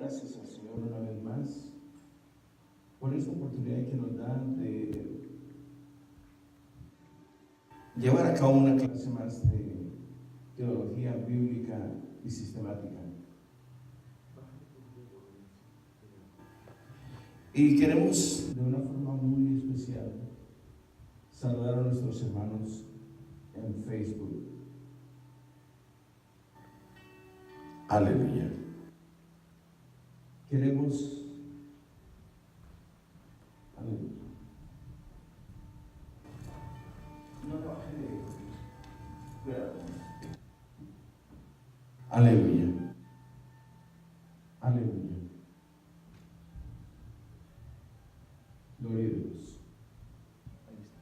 gracias al Señor una vez más por esta oportunidad que nos da de llevar a cabo una clase más de teología bíblica y sistemática. Y queremos de una forma muy especial saludar a nuestros hermanos en Facebook. Aleluya. Queremos, aleluya. No le baje de cuidado. Aleluya. Aleluya. Gloria a Dios. Ahí está.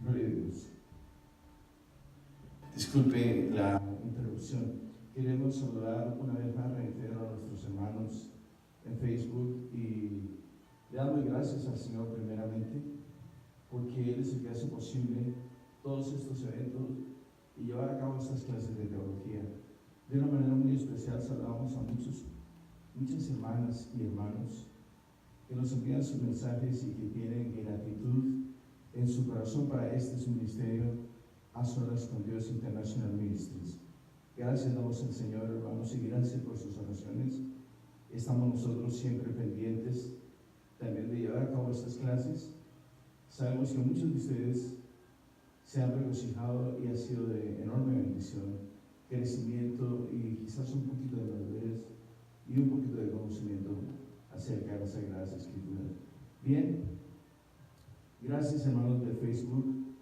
Gloria a Dios. Disculpe la interrupción. Queremos saludar una vez más, reitero, a nuestros hermanos en Facebook y le damos gracias al Señor primeramente porque Él es el que hace posible todos estos eventos y llevar a cabo estas clases de teología. De una manera muy especial saludamos a muchas hermanas y hermanos que nos envían sus mensajes y que tienen gratitud en su corazón para su ministerio a solas con Dios International Ministries. Gracias damos al Señor, hermanos, y gracias por sus oraciones. Estamos nosotros siempre pendientes también de llevar a cabo estas clases. Sabemos que muchos de ustedes se han regocijado y ha sido de enorme bendición, crecimiento y quizás un poquito de madurez y un poquito de conocimiento acerca de las Sagradas Escrituras. Bien, gracias hermanos de Facebook.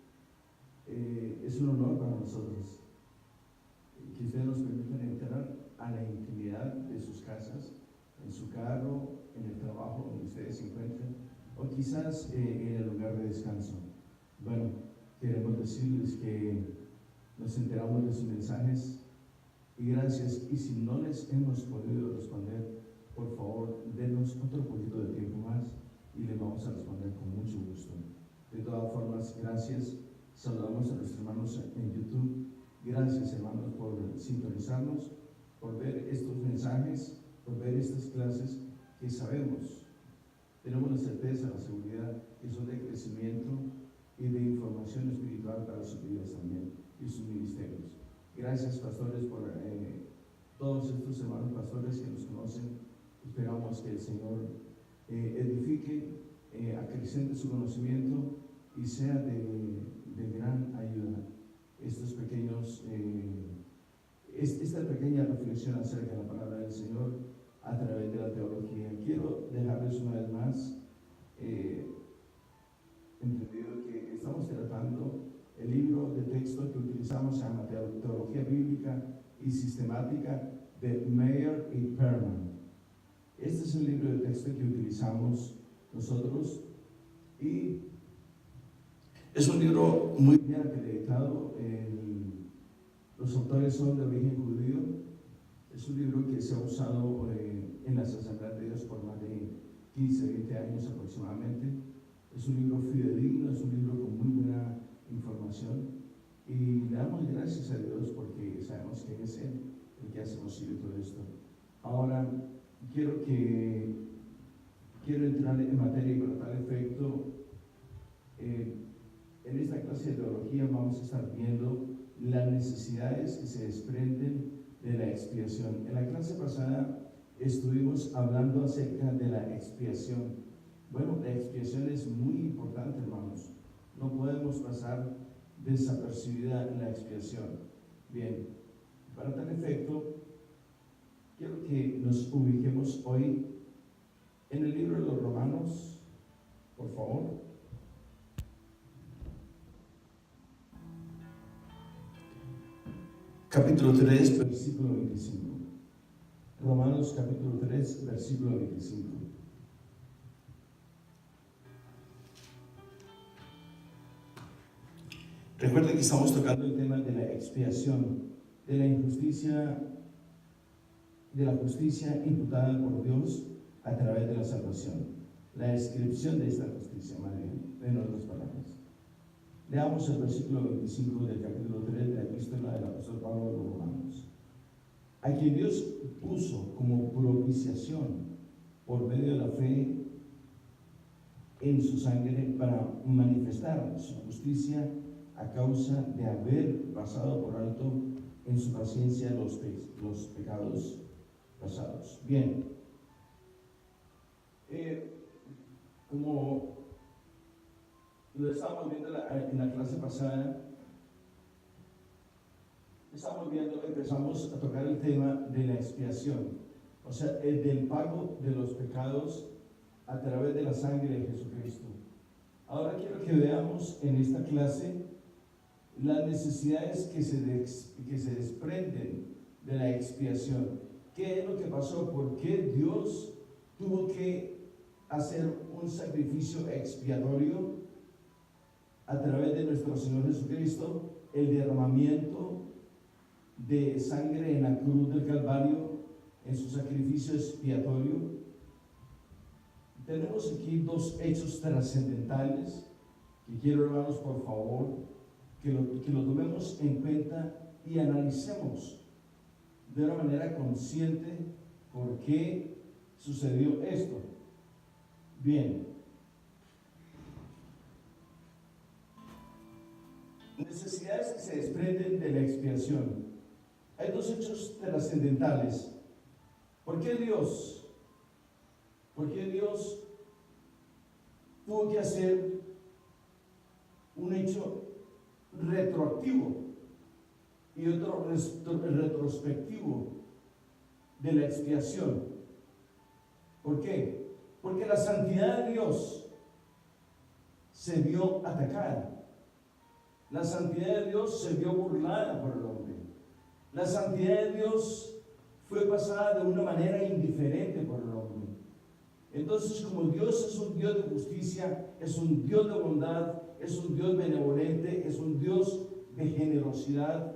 Es un honor para nosotros que ustedes nos permitan entrar a la intimidad de sus casas, en su carro, en el trabajo donde ustedes se encuentren, o quizás en el lugar de descanso. Bueno, queremos decirles que nos enteramos de sus mensajes y gracias. Y si no les hemos podido responder, por favor, denos otro poquito de tiempo más y les vamos a responder con mucho gusto. De todas formas, gracias. Saludamos a nuestros hermanos en YouTube. Gracias, hermanos, por sintonizarnos, por ver estos mensajes, por ver estas clases que sabemos, tenemos la certeza, la seguridad que son de crecimiento y de información espiritual para sus vidas también y sus ministerios. Gracias, pastores, por todos estos hermanos pastores que nos conocen. Esperamos que el Señor edifique, acrecente su conocimiento y sea de gran ayuda. Estos pequeños, esta pequeña reflexión acerca de la palabra del Señor a través de la teología. Quiero dejarles una vez más entendido que estamos tratando el libro de texto que utilizamos, se llama Teología Bíblica y Sistemática de Meyer y Perman. Este es el libro de texto que utilizamos nosotros y es un libro muy bien acreditado. Los autores son de origen judío. Es un libro que se ha usado en las Asambleas de Dios por más de 15, 20 años aproximadamente. Es un libro fidedigno, es un libro con muy buena información y le damos gracias a Dios porque sabemos que es Él el que hace posible todo esto. Ahora, quiero entrar en materia y para tal efecto, en esta clase de teología vamos a estar viendo las necesidades que se desprenden de la expiación. En la clase pasada estuvimos hablando acerca de la expiación. Bueno, la expiación es muy importante, hermanos. No podemos pasar desapercibida la expiación. Bien, para tal efecto, quiero que nos ubiquemos hoy en el libro de los Romanos, por favor. Capítulo 3, versículo 25. Romanos capítulo 3, versículo 25. Recuerden que estamos tocando el tema de la expiación, de la injusticia, de la justicia imputada por Dios a través de la salvación. La descripción de esta justicia, más bien, en otras palabras. Leamos el versículo 25 del capítulo 3 de la epístola del apóstol Pablo a los Romanos. a quien Dios puso como propiciación por medio de la fe en su sangre para manifestar su justicia a causa de haber pasado por alto en su paciencia los pecados pasados. Bien, como lo estábamos viendo en la clase pasada, empezamos a tocar el tema de la expiación, o sea, del pago de los pecados a través de la sangre de Jesucristo. Ahora quiero que veamos en esta clase las necesidades que se desprenden de la expiación. ¿Qué es lo que pasó? ¿Por qué Dios tuvo que hacer un sacrificio expiatorio a través de nuestro Señor Jesucristo? El derramamiento de sangre en la cruz del Calvario, en su sacrificio expiatorio. Tenemos aquí dos hechos trascendentales que quiero, hermanos, por favor, que lo tomemos en cuenta y analicemos de una manera consciente por qué sucedió esto. Bien, necesidades que se desprenden de la expiación. Hay dos hechos trascendentales. ¿Por qué Dios tuvo que hacer un hecho retroactivo y otro retrospectivo de la expiación? ¿Por qué? Porque la santidad de Dios se vio atacada. La santidad de Dios se vio burlada por el hombre. La santidad de Dios fue pasada de una manera indiferente por el hombre. Entonces, como Dios es un Dios de justicia, es un Dios de bondad, es un Dios benevolente, es un Dios de generosidad,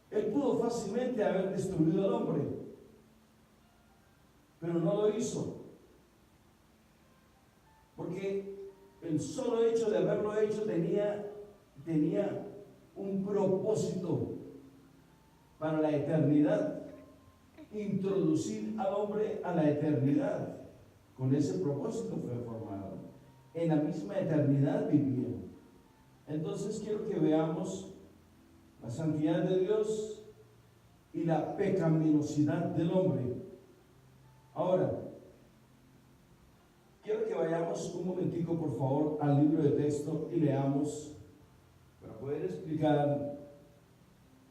Él pudo fácilmente haber destruido al hombre, pero no lo hizo, porque el solo hecho de haberlo hecho tenía un propósito para la eternidad, introducir al hombre a la eternidad. Con ese propósito fue formado. En la misma eternidad vivía. Entonces quiero que veamos la santidad de Dios y la pecaminosidad del hombre. Ahora, quiero que vayamos un momentico, por favor, al libro de texto y leamos para poder explicar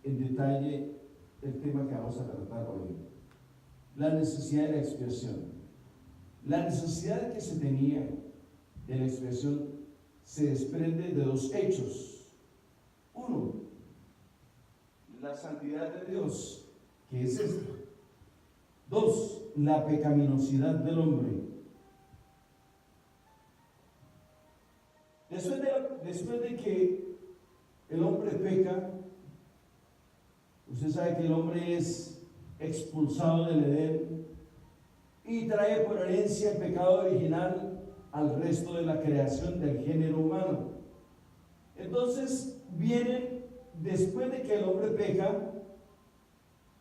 en detalle el tema que vamos a tratar hoy. La necesidad de la expiación. La necesidad que se tenía de la expiación se desprende de dos hechos. Uno, la santidad de Dios, que es esta. Dos, la pecaminosidad del hombre. Después de que el hombre peca, usted sabe que el hombre es expulsado del Edén y trae por herencia el pecado original al resto de la creación del género humano. Entonces viene, después de que el hombre peca,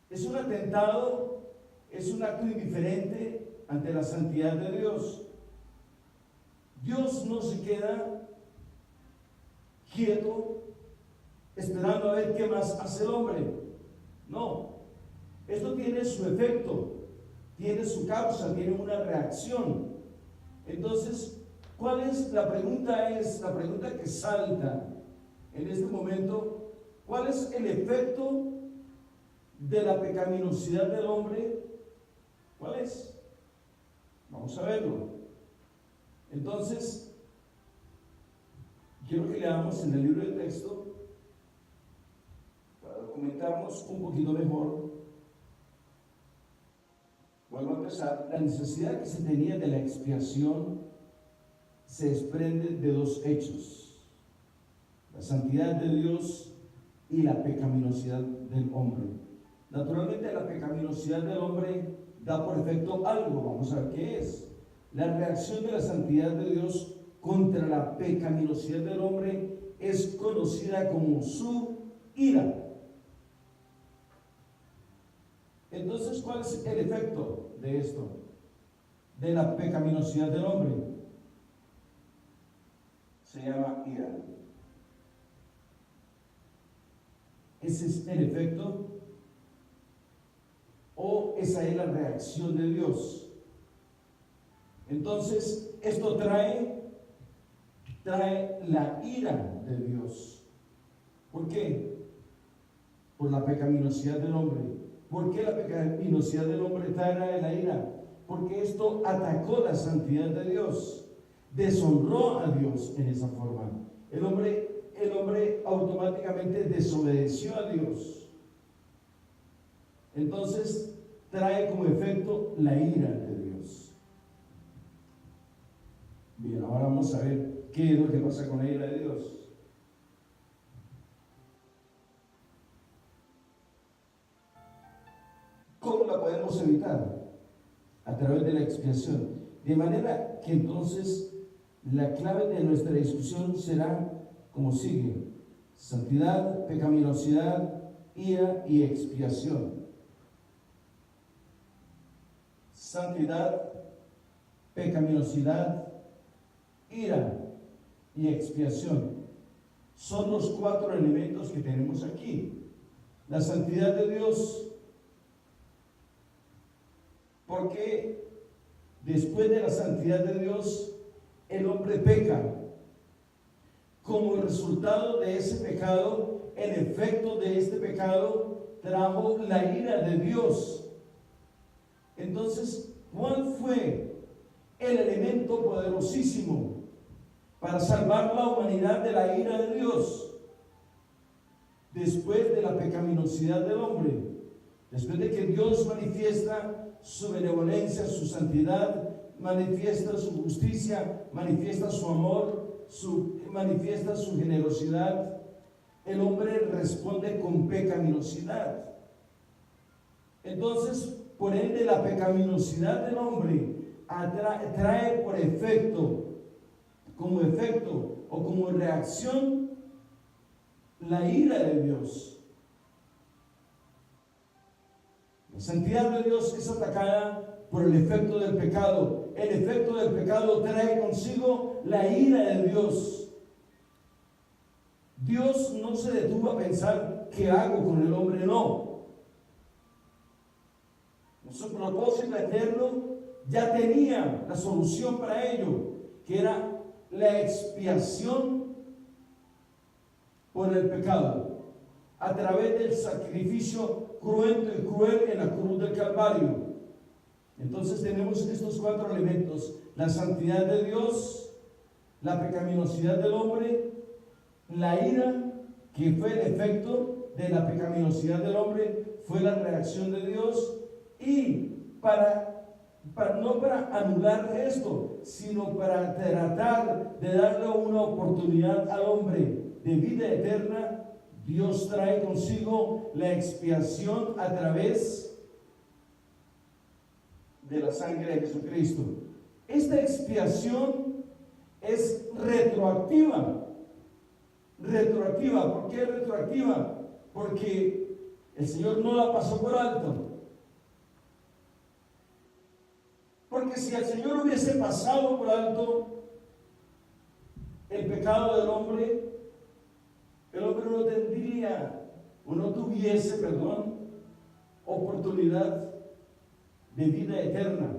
es un atentado, es un acto indiferente ante la santidad de Dios. Dios no se queda quieto esperando a ver qué más hace el hombre. No, esto tiene su efecto, tiene su causa, tiene una reacción. Entonces, ¿cuál es la pregunta? Es la pregunta que salta en este momento. ¿Cuál es el efecto de la pecaminosidad del hombre? ¿Cuál es? Vamos a verlo. Entonces, quiero que leamos en el libro de texto para documentarnos un poquito mejor. Vuelvo a empezar. La necesidad que se tenía de la expiación se desprende de dos hechos: la santidad de Dios y la pecaminosidad del hombre. Naturalmente, la pecaminosidad del hombre da por efecto algo. Vamos a ver qué es. La reacción de la santidad de Dios contra la pecaminosidad del hombre es conocida como su ira. Entonces, ¿cuál es el efecto de esto? De la pecaminosidad del hombre. Se llama ira. Ese es el efecto, o esa es la reacción de Dios. Entonces, esto trae la ira de Dios. ¿Por qué? Por la pecaminosidad del hombre. ¿Por qué la pecaminosidad del hombre trae la ira? Porque esto atacó la santidad de Dios, deshonró a Dios en esa forma. El hombre automáticamente desobedeció a Dios. Entonces trae como efecto la ira de Dios. Bien, ahora vamos a ver qué es lo que pasa con la ira de Dios. ¿Cómo la podemos evitar? A través de la expiación. De manera que entonces la clave de nuestra discusión será como sigue: santidad, pecaminosidad, ira y expiación. Santidad, pecaminosidad, ira y expiación. Son los 4 elementos que tenemos aquí. La santidad de Dios, porque después de la santidad de Dios, el hombre peca. Como resultado de ese pecado, el efecto de este pecado trajo la ira de Dios. Entonces, ¿cuál fue el elemento poderosísimo para salvar la humanidad de la ira de Dios? Después de la pecaminosidad del hombre, después de que Dios manifiesta su benevolencia, su santidad, manifiesta su justicia, manifiesta su amor, manifiesta su generosidad, el hombre responde con pecaminosidad. Entonces, por ende, la pecaminosidad del hombre trae por efecto, como efecto o como reacción, la ira de Dios. La santidad de Dios es atacada por el efecto del pecado. El efecto del pecado trae consigo la ira de Dios. Dios no se detuvo a pensar qué hago con el hombre, no. Su propósito eterno ya tenía la solución para ello, que era la expiación por el pecado, a través del sacrificio cruento y cruel en la cruz del Calvario. Entonces tenemos estos 4 elementos: la santidad de Dios, la pecaminosidad del hombre, la ira, que fue el efecto de la pecaminosidad del hombre, fue la reacción de Dios. Y no para anular esto, sino para tratar de darle una oportunidad al hombre de vida eterna, Dios trae consigo la expiación a través de la sangre de Jesucristo. Esta expiación es retroactiva. Retroactiva. ¿Por qué retroactiva? Porque el Señor no la pasó por alto. Porque si el Señor hubiese pasado por alto el pecado del hombre, el hombre no tendría o no tuviese, oportunidad de vida eterna.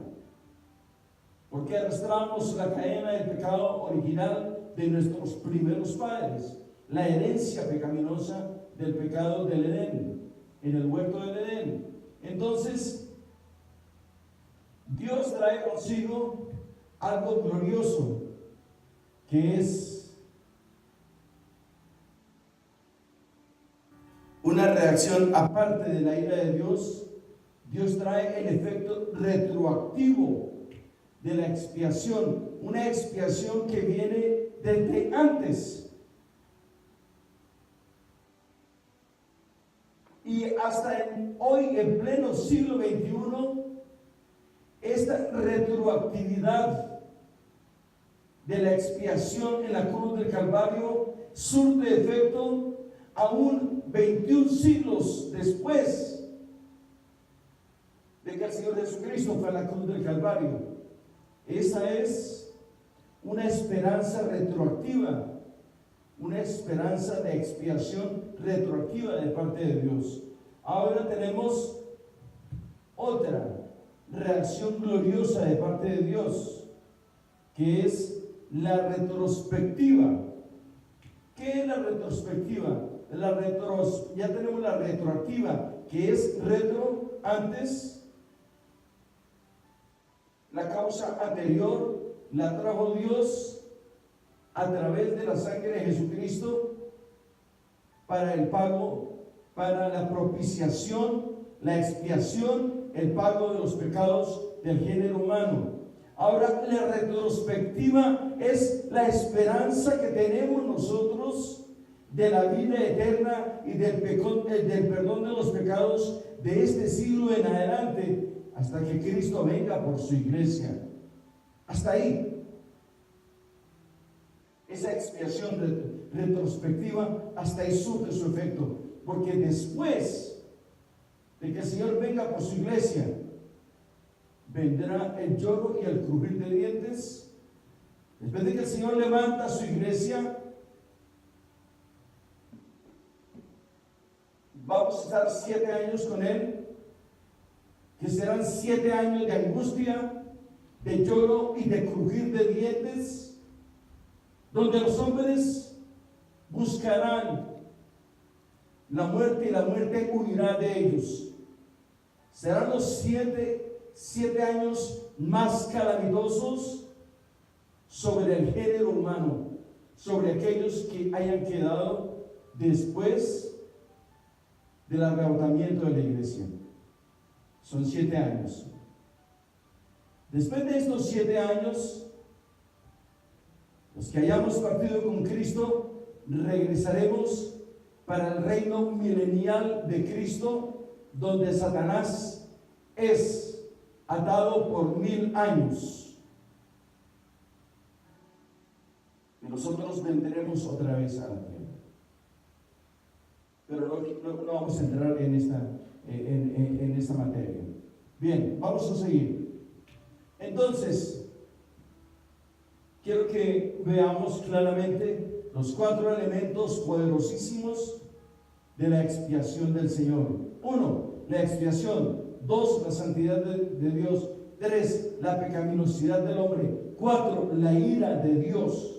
Porque arrastramos la cadena del pecado original de nuestros primeros padres, la herencia pecaminosa del pecado del Edén, en el huerto del Edén. Entonces, Dios trae consigo algo glorioso, que es una reacción aparte de la ira de Dios. Dios trae el efecto retroactivo de la expiación, una expiación que viene desde antes y hasta hoy, en pleno siglo XXI. Esta retroactividad de la expiación en la cruz del Calvario surte efecto aún 21 siglos después de que el Señor Jesucristo fue a la cruz del Calvario. Esa es una esperanza retroactiva, una esperanza de expiación retroactiva de parte de Dios. Ahora tenemos otra reacción gloriosa de parte de Dios, que es la retrospectiva. ¿Qué es la retrospectiva? Ya tenemos la retroactiva, que es retro, antes. La causa anterior la trajo Dios a través de la sangre de Jesucristo para el pago, para la propiciación, la expiación, el pago de los pecados del género humano. Ahora, la retrospectiva es la esperanza que tenemos nosotros de la vida eterna y del perdón de los pecados de este siglo en adelante, hasta que Cristo venga por su iglesia. Hasta ahí. Esa expiación retrospectiva, hasta ahí surte su efecto. Porque después de que el Señor venga por su iglesia, vendrá el lloro y el crujir de dientes. Después de que el Señor levanta su iglesia, vamos a estar 7 años con Él, que serán 7 años de angustia, de lloro y de crujir de dientes, donde los hombres buscarán la muerte y la muerte huirá de ellos. Serán los 7 años más calamitosos sobre el género humano, sobre aquellos que hayan quedado después del arrebatamiento de la iglesia. Son 7 años. Después de estos 7 años, los que hayamos partido con Cristo, regresaremos para el reino milenial de Cristo, donde Satanás es atado por 1000 años. Y nosotros vendremos otra vez a la tierra. Pero no vamos a entrar en esta materia. Bien, vamos a seguir. Entonces, quiero que veamos claramente los 4 elementos poderosísimos de la expiación del Señor. 1, la expiación. 2, la santidad de Dios. 3, la pecaminosidad del hombre. 4, la ira de Dios.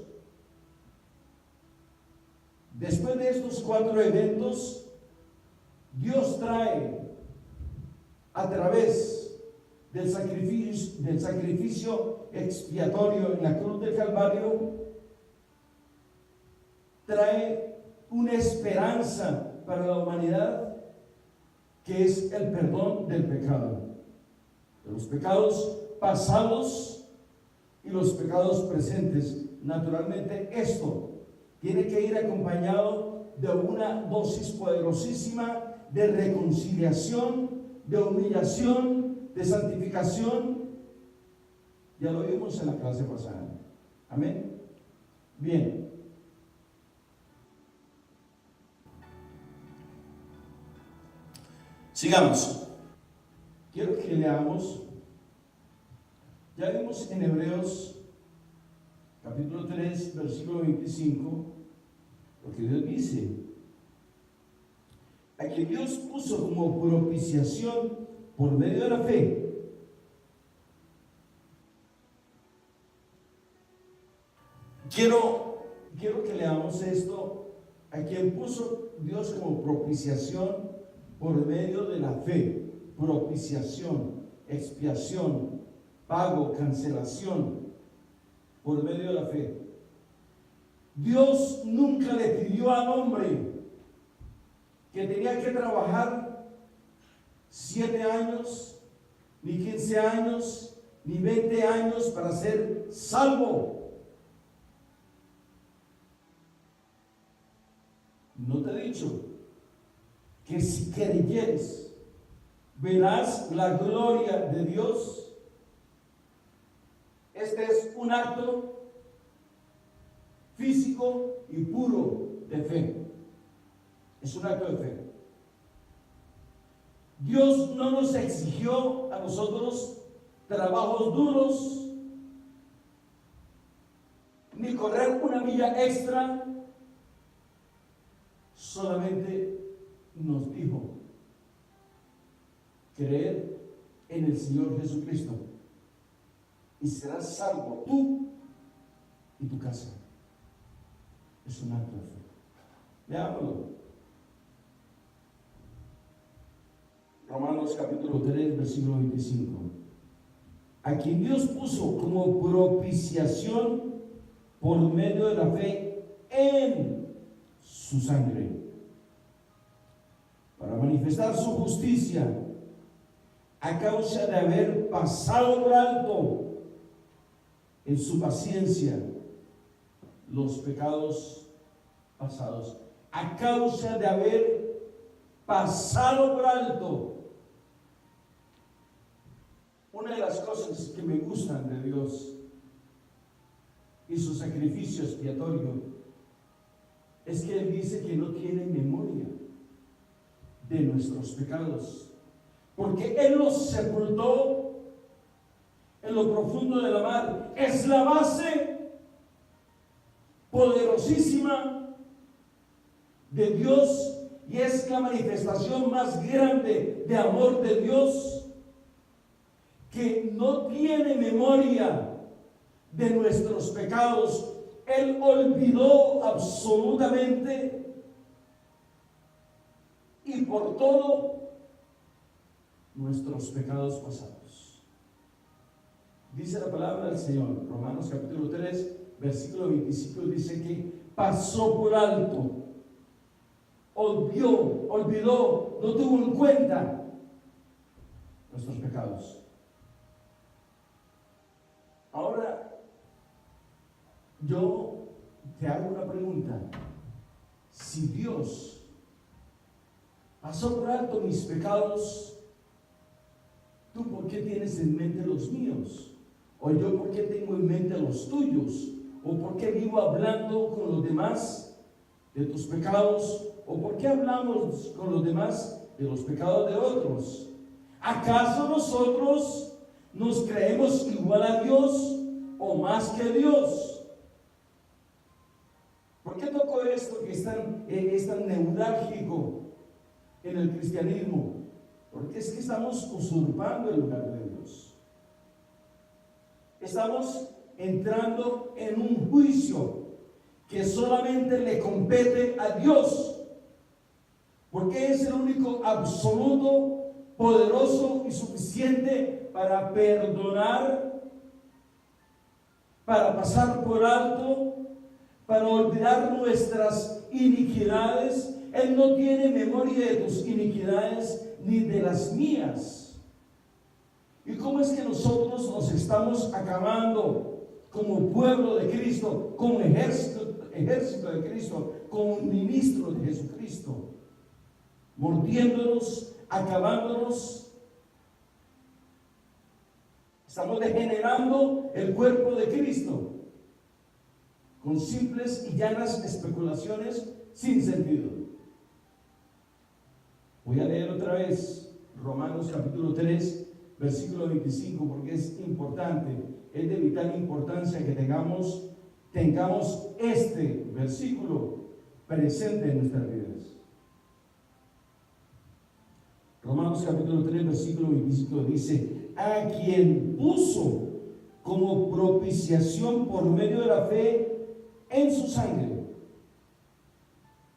Después de estos 4 eventos, Dios trae a través del sacrificio expiatorio en la cruz del Calvario, trae una esperanza para la humanidad, que es el perdón del pecado, de los pecados pasados y los pecados presentes. Naturalmente, esto tiene que ir acompañado de una dosis poderosísima de reconciliación, de humillación, de santificación. Ya lo vimos en la clase pasada. Amén. Bien. Sigamos. Quiero que leamos. Ya vimos en Hebreos capítulo 3, versículo 25, lo que Dios dice: a que Dios puso como propiciación por medio de la fe. Quiero que leamos esto: a quien puso Dios como propiciación por medio de la fe. Propiciación, expiación, pago, cancelación, por medio de la fe. Dios nunca le pidió al hombre que tenía que trabajar 7 años, ni 15 años, ni 20 años para ser salvo. ¿No te he dicho que si creyeres verás la gloria de Dios? Este es un acto físico y puro de fe. Es un acto de fe. Dios no nos exigió a nosotros trabajos duros, ni correr una milla extra. Solamente nos dijo creer en el Señor Jesucristo y serás salvo tú y tu casa. Es un acto de fe. Veámoslo. Romanos capítulo 3, versículo 25. A quien Dios puso como propiciación por medio de la fe en su sangre, para manifestar su justicia a causa de haber pasado por alto en su paciencia los pecados pasados. A causa de haber pasado por alto. Una de las cosas que me gustan de Dios y su sacrificio expiatorio es que Él dice que no tiene memoria de nuestros pecados, porque Él los sepultó en lo profundo de la mar. Es la base poderosísima de Dios y es la manifestación más grande de amor de Dios, que no tiene memoria de nuestros pecados. Él olvidó absolutamente y por todo nuestros pecados pasados. Dice la palabra del Señor, Romanos capítulo 3, versículo 25, dice que pasó por alto, olvidó, no tuvo en cuenta nuestros pecados. Ahora, yo te hago una pregunta. Si Dios pasó por alto mis pecados, ¿tú por qué tienes en mente los míos? ¿O yo por qué tengo en mente los tuyos? ¿O por qué vivo hablando con los demás de tus pecados? ¿O por qué hablamos con los demás de los pecados de otros? ¿Acaso nosotros nos creemos igual a Dios o más que Dios? ¿Por qué toco esto que es tan neurálgico en el cristianismo? Porque es que estamos usurpando el lugar de Dios. Estamos entrando en un juicio que solamente le compete a Dios, porque es el único absoluto, poderoso y suficiente para perdonar, para pasar por alto, para olvidar nuestras iniquidades. Él no tiene memoria de tus iniquidades ni de las mías. ¿Y cómo es que nosotros nos estamos acabando como pueblo de Cristo, como ejército de Cristo, como ministros de Jesucristo? Mordiéndonos, acabándonos. Estamos degenerando el cuerpo de Cristo con simples y llanas especulaciones sin sentido. Voy a leer otra vez Romanos capítulo 3, versículo 25, porque es importante, es de vital importancia que tengamos este versículo presente en nuestras vidas. Romanos capítulo 3, versículo 25 dice: a quien puso como propiciación por medio de la fe en su sangre,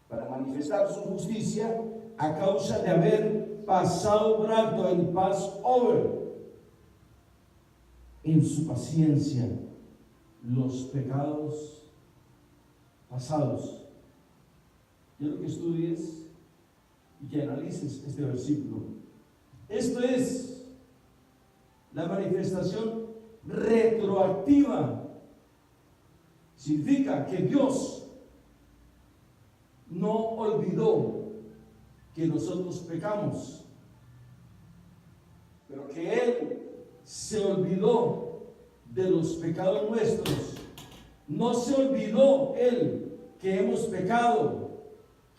para manifestar su justicia a causa de haber pasado por alto el Passover en su paciencia los pecados pasados. Quiero que estudies y que analices este versículo. Esto es la manifestación retroactiva. Significa que Dios no olvidó que nosotros pecamos, pero que Él se olvidó de los pecados nuestros. No se olvidó Él que hemos pecado.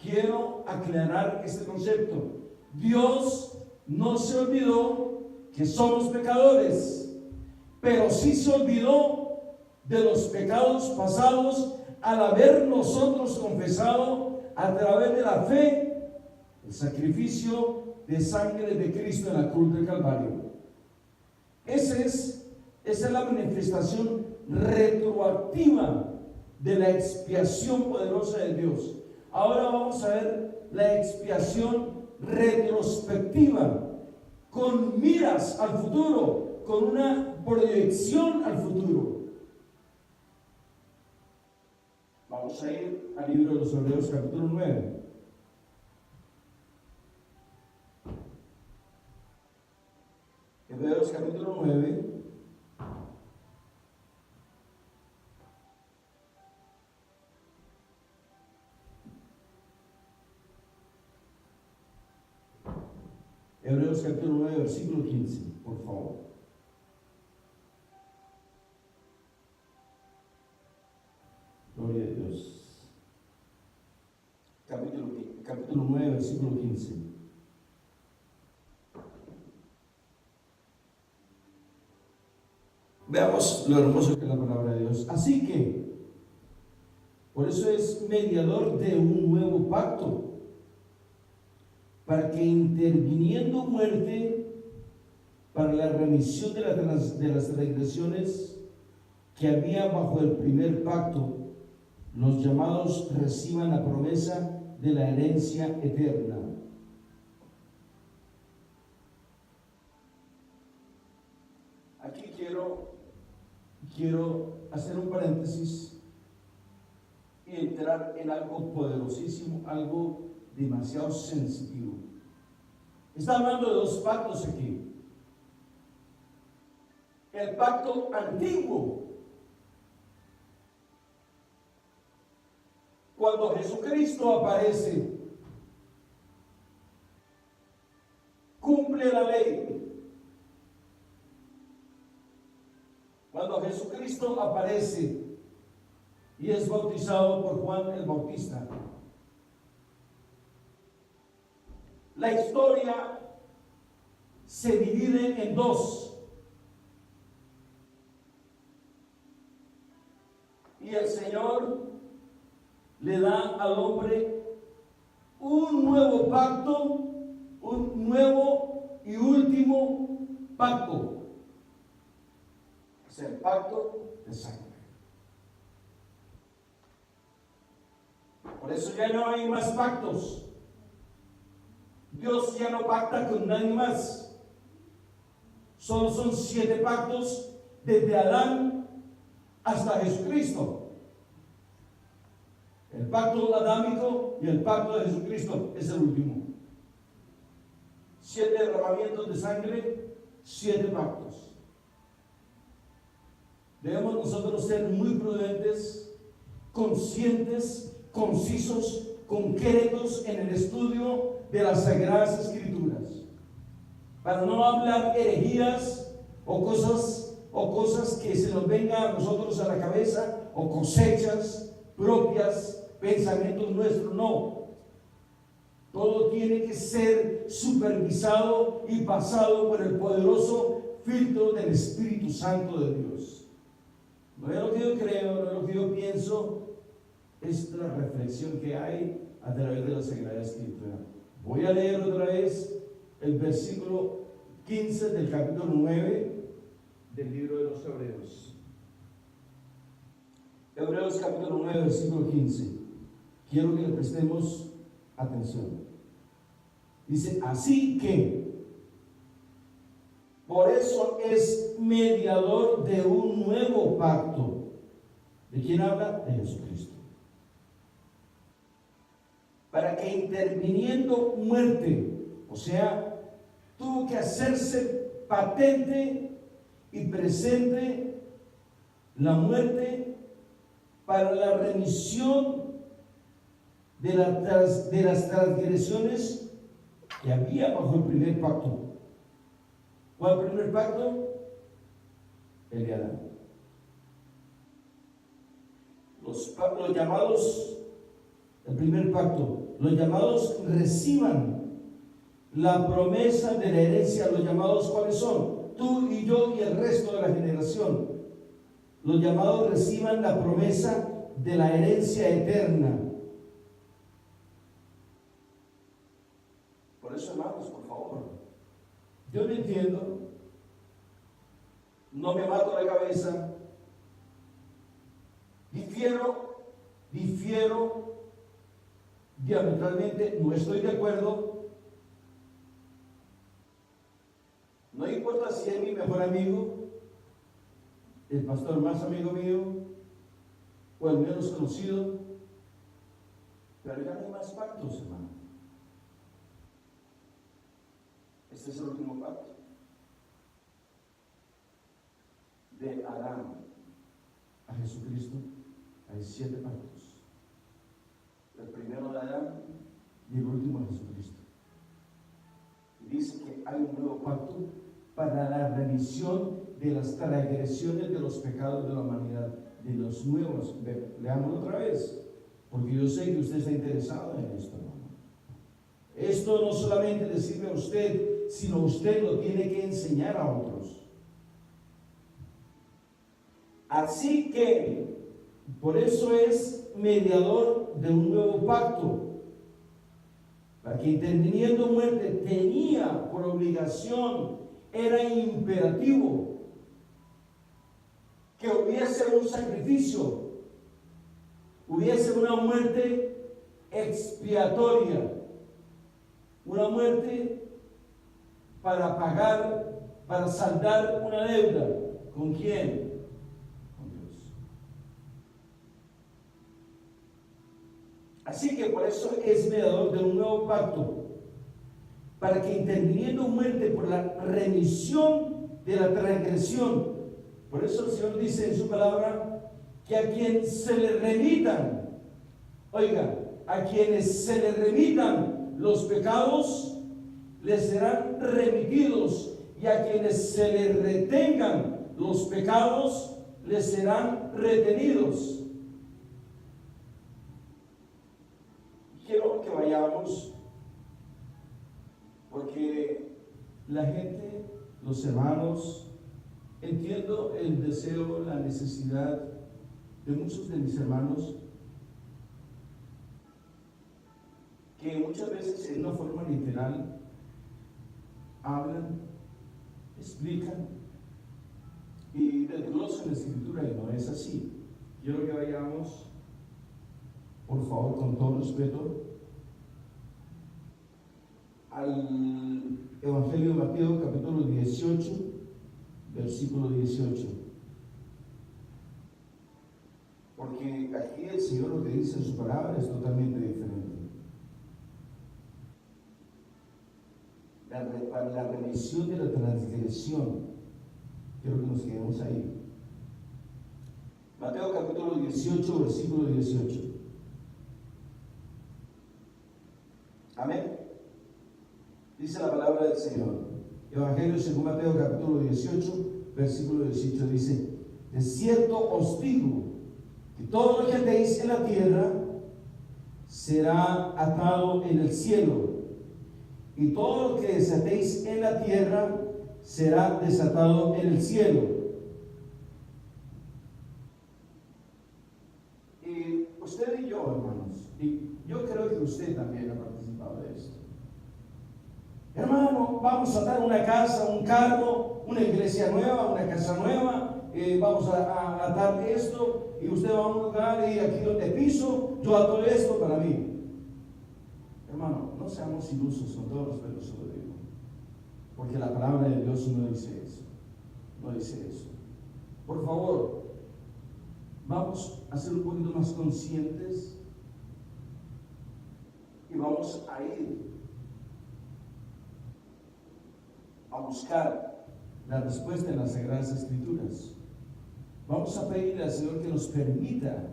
Quiero aclarar este concepto. Dios no se olvidó que somos pecadores, pero sí se olvidó de los pecados pasados al haber nosotros confesado a través de la fe el sacrificio de sangre de Cristo en la cruz del Calvario. Esa es la manifestación retroactiva de la expiación poderosa de Dios. Ahora vamos a ver la expiación retrospectiva, con miras al futuro, con una proyección al futuro. Vamos a ir al libro de los Hebreos capítulo 9. Hebreos capítulo 9. Hebreos capítulo 9, versículo 15, por favor. Gloria a Dios. Capítulo 9, versículo 15. Veamos lo hermoso que es la palabra de Dios. Así que, por eso es mediador de un nuevo pacto, para que interviniendo muerte para la remisión de las transgresiones que había bajo el primer pacto, los llamados reciban la promesa de la herencia eterna. Aquí quiero hacer un paréntesis y entrar en algo poderosísimo, algo demasiado sensitivo. Está hablando de dos pactos aquí. El pacto antiguo, cuando Jesucristo aparece, cumple la ley. Cuando Jesucristo aparece y es bautizado por Juan el Bautista, la historia se divide en dos. Y el Señor le da al hombre un nuevo pacto, un nuevo y último pacto. Es el pacto de sangre. Por eso ya no hay más pactos. Dios ya no pacta con nadie más. Solo son 7 pactos desde Adán hasta Jesucristo. El pacto adámico y el pacto de Jesucristo es el último. 7 derramamientos de sangre, 7 pactos. Debemos nosotros ser muy prudentes, conscientes, concisos, concretos en el estudio de las Sagradas Escrituras, para no hablar herejías o cosas que se nos vengan a nosotros a la cabeza, o cosechas propias, pensamientos nuestros. No, todo tiene que ser supervisado y pasado por el poderoso filtro del Espíritu Santo de Dios. No es lo que yo creo, no es lo que yo pienso, es la reflexión que hay a través de la Sagrada Escritura. Voy a leer otra vez el versículo 15 del capítulo 9 del libro de los Hebreos. Hebreos capítulo 9, versículo 15. Quiero que le prestemos atención. Dice, así que, por eso es mediador de un nuevo pacto. ¿De quién habla? De Jesucristo. Para que interviniendo muerte, o sea, tuvo que hacerse patente y presente la muerte para la remisión de las transgresiones que había bajo el primer pacto. ¿Cuál primer pacto? El de Adán. Los llamados, el primer pacto, los llamados reciban la promesa de la herencia, los llamados, ¿cuáles son? Tú y yo y el resto de la generación. Los llamados reciban la promesa de la herencia eterna. Por eso, hermanos, por favor, yo no entiendo, no me mato la cabeza, difiero diametralmente, no estoy de acuerdo, no importa si es mi mejor amigo, el pastor más amigo mío o el menos conocido, pero ya no hay más pactos, hermano. Este es el último pacto de Adán a Jesucristo. Hay 7 pactos. El primero de Adán y el último de Jesucristo. Y dice que hay un nuevo pacto para la remisión de las transgresiones de los pecados de la humanidad, de los nuevos. Leámoslo otra vez, porque yo sé que usted está interesado en esto, hermano. Esto no solamente le sirve a usted, sino usted lo tiene que enseñar a otros. Así que, por eso es mediador de un nuevo pacto, para que interviniendo muerte tenía por obligación, era imperativo, que hubiese un sacrificio, hubiese una muerte expiatoria, una muerte para pagar, para saldar una deuda. ¿Con quién? Con Dios. Así que por eso es mediador de un nuevo pacto, para que interviniendo muerte por la remisión de la transgresión. Por eso el Señor dice en su palabra que a quien se le remitan, oiga, a quienes se le remitan los pecados, les serán remitidos, y a quienes se les retengan los pecados, les serán retenidos. Quiero que vayamos, porque la gente, los hermanos, entiendo el deseo, la necesidad de muchos de mis hermanos, que muchas veces en una forma literal hablan, explican y desglosan la escritura, y no es así. Quiero que vayamos, por favor, con todo respeto, al Evangelio de Mateo, capítulo 18, versículo 18. Porque aquí el Señor lo que dice en su palabra es totalmente diferente. Para la remisión de la transgresión, quiero que nos quedemos ahí. Mateo capítulo 18, versículo 18. Amén. Dice la palabra del Señor. Evangelio según Mateo capítulo 18, versículo 18, dice: de cierto os digo que todo lo que atéis en la tierra será atado en el cielo, y todo lo que desatéis en la tierra será desatado en el cielo. Y usted y yo, hermanos, y yo creo que usted también ha participado de esto. Hermano, vamos a atar una casa, un carro, una iglesia nueva, una casa nueva, vamos a atar esto, y usted va a un lugar y aquí donde piso, yo ato esto para mí. Hermano, no seamos ilusos, con todo respeto se lo digo, porque la palabra de Dios no dice eso, no dice eso. Por favor, vamos a ser un poquito más conscientes y vamos a ir a buscar la respuesta en las Sagradas Escrituras. Vamos a pedirle al Señor que nos permita,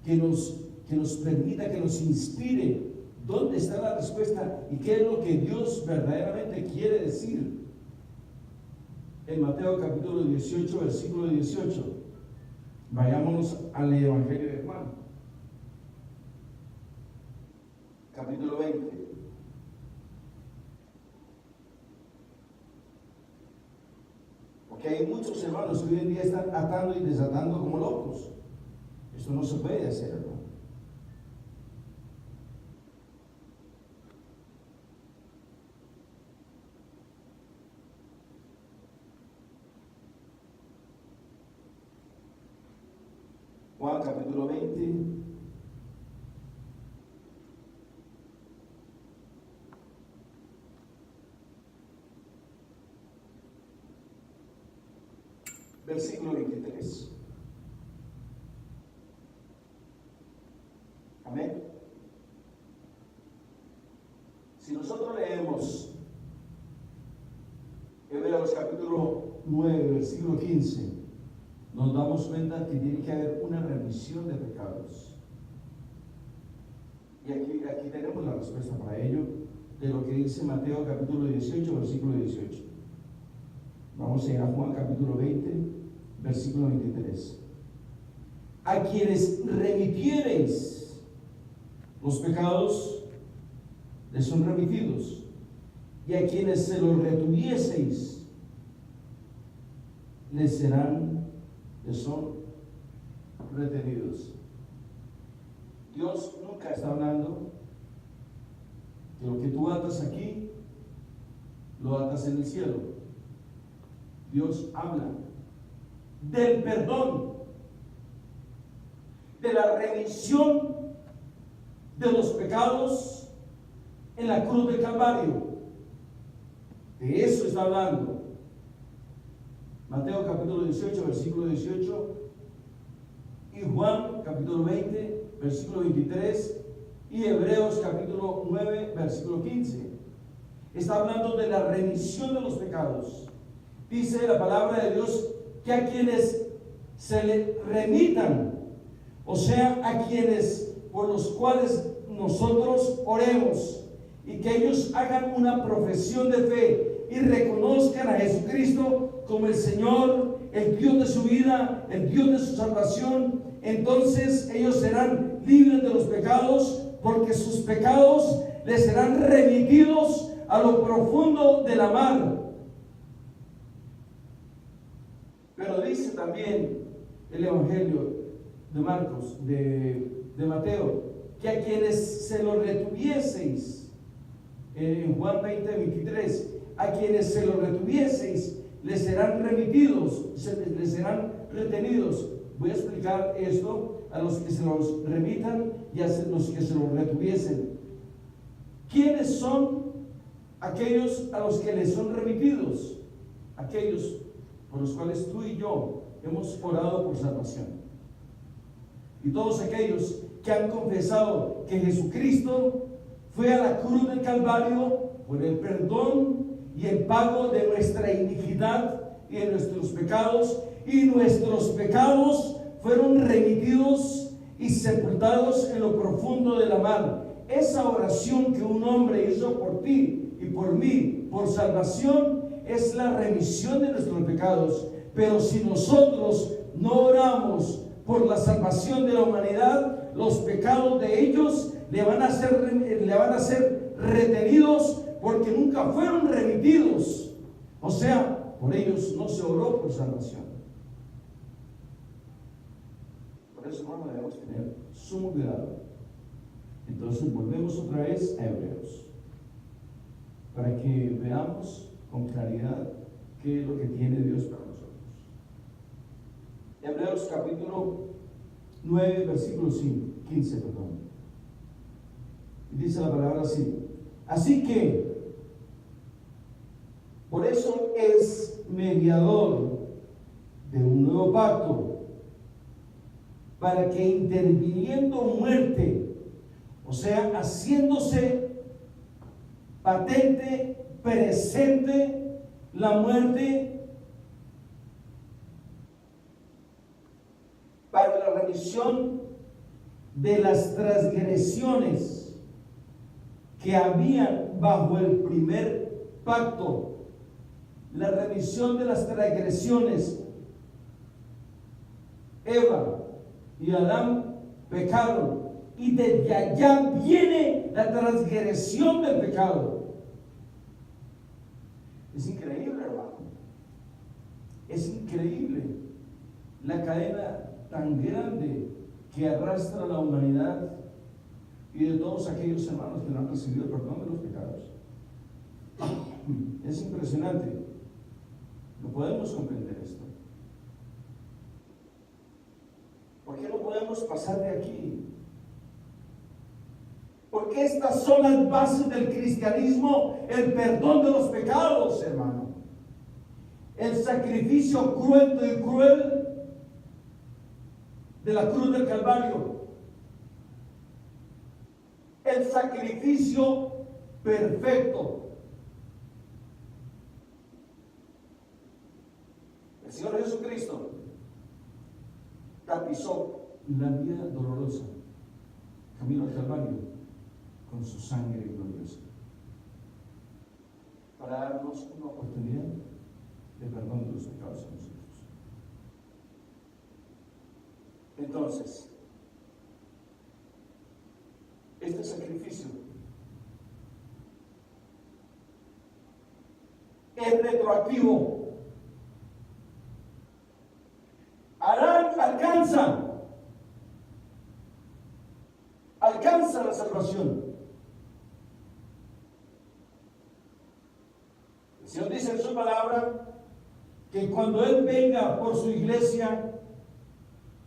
que nos inspire. ¿Dónde está la respuesta y qué es lo que Dios verdaderamente quiere decir? En Mateo capítulo 18, versículo 18. Vayámonos al Evangelio de Juan, capítulo 20, Porque hay muchos hermanos que hoy en día están atando y desatando como locos. Esto no se puede hacer, hermano. Juan capítulo 20. Versículo 23. Amén. Si nosotros leemos Hebreos capítulo 9, versículo 15, nos damos cuenta que tiene que haber una remisión de pecados. Y aquí tenemos la respuesta para ello, de lo que dice Mateo capítulo 18, versículo 18. Vamos a ir a Juan capítulo 20, versículo 23. A quienes remitiereis los pecados, les son remitidos, y a quienes se los retuvieseis, les son retenidos. Dios nunca está hablando que lo que tú atas aquí, lo atas en el cielo. Dios habla del perdón, de la remisión de los pecados en la cruz del Calvario. De eso está hablando. Mateo capítulo 18, versículo 18, y Juan capítulo 20, versículo 23, y Hebreos capítulo 9, versículo 15. Está hablando de la remisión de los pecados. Dice la palabra de Dios que a quienes se le remitan, o sea, a quienes por los cuales nosotros oremos, y que ellos hagan una profesión de fe y reconozcan a Jesucristo como el Señor, el Dios de su vida, el Dios de su salvación, entonces ellos serán libres de los pecados, porque sus pecados les serán remitidos a lo profundo de la mar. Pero dice también el Evangelio de Marcos, de Mateo, que a quienes se lo retuvieseis, en Juan 20, 23, a quienes se lo retuvieseis, les serán remitidos, les serán retenidos. Voy a explicar esto a los que se los remitan y a los que se los retuviesen. ¿Quiénes son aquellos a los que les son remitidos? Aquellos por los cuales tú y yo hemos orado por salvación. Y todos aquellos que han confesado que Jesucristo fue a la cruz del Calvario por el perdón y el pago de nuestra iniquidad y de nuestros pecados, y nuestros pecados fueron remitidos y sepultados en lo profundo de la mar. Esa oración que un hombre hizo por ti y por mí, por salvación, es la remisión de nuestros pecados. Pero si nosotros no oramos por la salvación de la humanidad, los pecados de ellos le van a ser retenidos, porque nunca fueron remitidos. O sea, por ellos no se oró por salvación. Por eso, hermano, debemos tener sumo cuidado. Entonces volvemos otra vez a Hebreos, para que veamos con claridad qué es lo que tiene Dios para nosotros. Hebreos capítulo 9, versículo 15, perdón. Dice la palabra así: así que por eso es mediador de un nuevo pacto, para que interviniendo muerte, o sea, haciéndose patente, presente la muerte, para la remisión de las transgresiones que habían bajo el primer pacto. La remisión de las transgresiones. Eva y Adán pecaron, y desde allá viene la transgresión del pecado. Es increíble, hermano. Es increíble la cadena tan grande que arrastra a la humanidad y de todos aquellos hermanos que no han recibido el perdón de los pecados. Es impresionante. No podemos comprender esto. ¿Por qué no podemos pasar de aquí? Porque estas son las bases del cristianismo, el perdón de los pecados, hermano. El sacrificio cruento y cruel de la cruz del Calvario. El sacrificio perfecto. El Señor Jesucristo tapizó la vía dolorosa, camino al Calvario, con su sangre gloriosa, para darnos una oportunidad de perdón de los pecados a nosotros. Entonces, este sacrificio es retroactivo. Alcanza la salvación. El Señor dice en su palabra que cuando Él venga por su iglesia,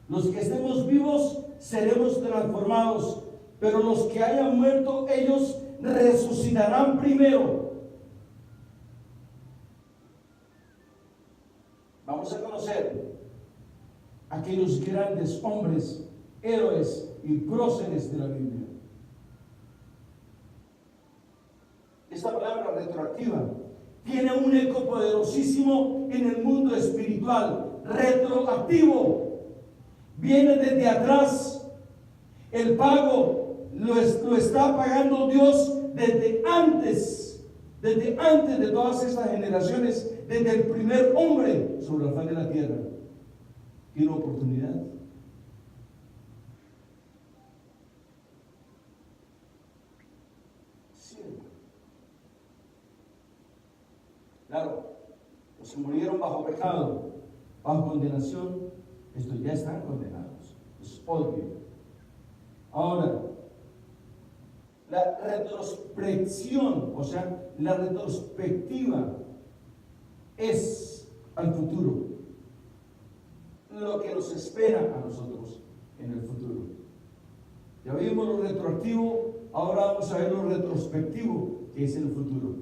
los que estemos vivos seremos transformados, pero los que hayan muerto, ellos resucitarán primero. Vamos a conocer aquellos grandes hombres, héroes y próceres de la Biblia. Esta palabra retroactiva tiene un eco poderosísimo en el mundo espiritual. Retroactivo. Viene desde atrás. El pago lo está pagando Dios desde antes de todas estas generaciones, desde el primer hombre sobre la faz de la tierra. Tiene oportunidad. Sí. Claro, los que murieron bajo pecado, bajo condenación, estos ya están condenados. Es obvio. Ahora, la retrospección, o sea, la retrospectiva es al futuro. Lo que nos espera a nosotros en el futuro. Ya vimos lo retroactivo, ahora vamos a ver lo retrospectivo, que es el futuro.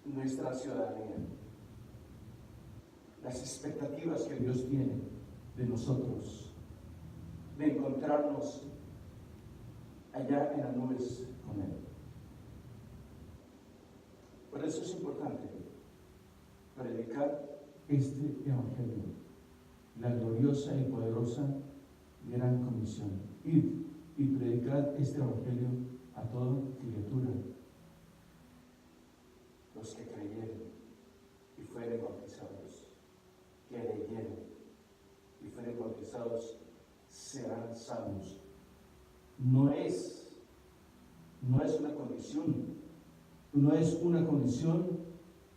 Nuestra ciudadanía. Las expectativas que Dios tiene de nosotros, de encontrarnos allá en las nubes con Él. Por eso es importante predicar este evangelio, la gloriosa y poderosa gran comisión. Ir y predicar este evangelio a toda criatura. Los que creyeren y fueren bautizados, que leyeron y fueren bautizados, serán salvos. No es una condición,